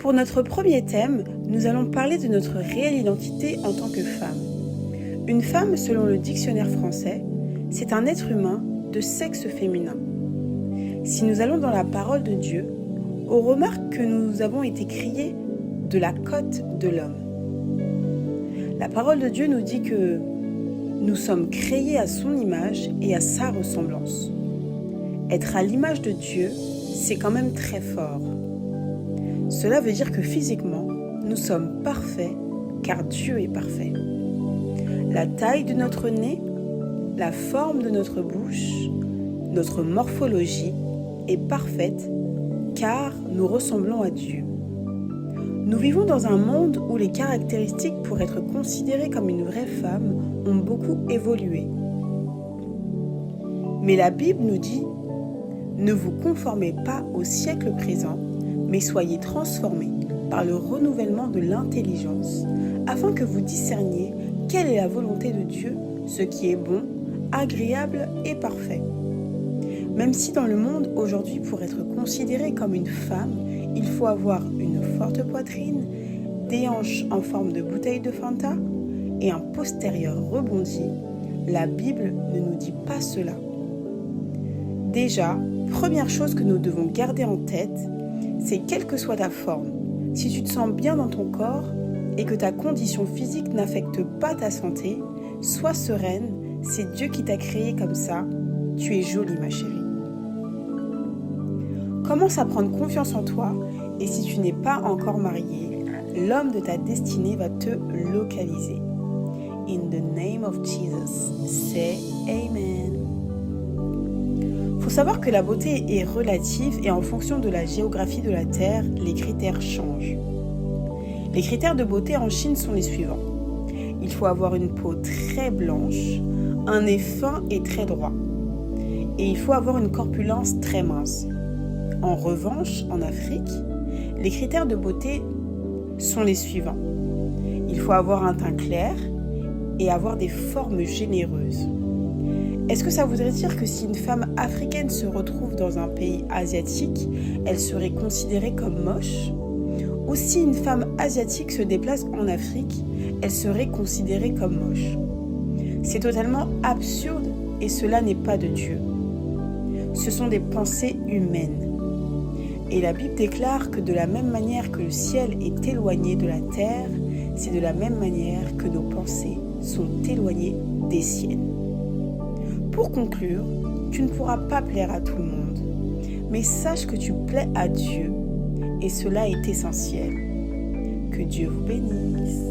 Pour notre premier thème, nous allons parler de notre réelle identité en tant que femme. Une femme, selon le dictionnaire français, c'est un être humain de sexe féminin. Si nous allons dans la parole de Dieu, on remarque que nous avons été créés de la côte de l'homme. La parole de Dieu nous dit que nous sommes créés à son image et à sa ressemblance. Être à l'image de Dieu, c'est quand même très fort. Cela veut dire que physiquement, nous sommes parfaits car Dieu est parfait. La taille de notre nez, la forme de notre bouche, notre morphologie est parfaite car nous ressemblons à Dieu. Nous vivons dans un monde où les caractéristiques pour être considérées comme une vraie femme ont beaucoup évolué. Mais la Bible nous dit « Ne vous conformez pas au siècle présent, mais soyez transformés par le renouvellement de l'intelligence, afin que vous discerniez quelle est la volonté de Dieu, ce qui est bon, agréable et parfait. » Même si dans le monde aujourd'hui, pour être considérée comme une femme, il faut avoir une forte poitrine, des hanches en forme de bouteille de Fanta et un postérieur rebondi, la Bible ne nous dit pas cela. Déjà, première chose que nous devons garder en tête, c'est quelle que soit ta forme, si tu te sens bien dans ton corps et que ta condition physique n'affecte pas ta santé, sois sereine, c'est Dieu qui t'a créé comme ça, tu es jolie ma chérie. Commence à prendre confiance en toi et si tu n'es pas encore marié, l'homme de ta destinée va te localiser. In the name of Jesus, say Amen. Faut savoir que la beauté est relative et en fonction de la géographie de la Terre, les critères changent. Les critères de beauté en Chine sont les suivants. Il faut avoir une peau très blanche, un nez fin et très droit. Et il faut avoir une corpulence très mince. En revanche, en Afrique, les critères de beauté sont les suivants. Il faut avoir un teint clair et avoir des formes généreuses. Est-ce que ça voudrait dire que si une femme africaine se retrouve dans un pays asiatique, elle serait considérée comme moche ? Ou si une femme asiatique se déplace en Afrique, elle serait considérée comme moche ? C'est totalement absurde et cela n'est pas de Dieu. Ce sont des pensées humaines. Et la Bible déclare que de la même manière que le ciel est éloigné de la terre, c'est de la même manière que nos pensées sont éloignées des siennes. Pour conclure, tu ne pourras pas plaire à tout le monde, mais sache que tu plais à Dieu et cela est essentiel. Que Dieu vous bénisse.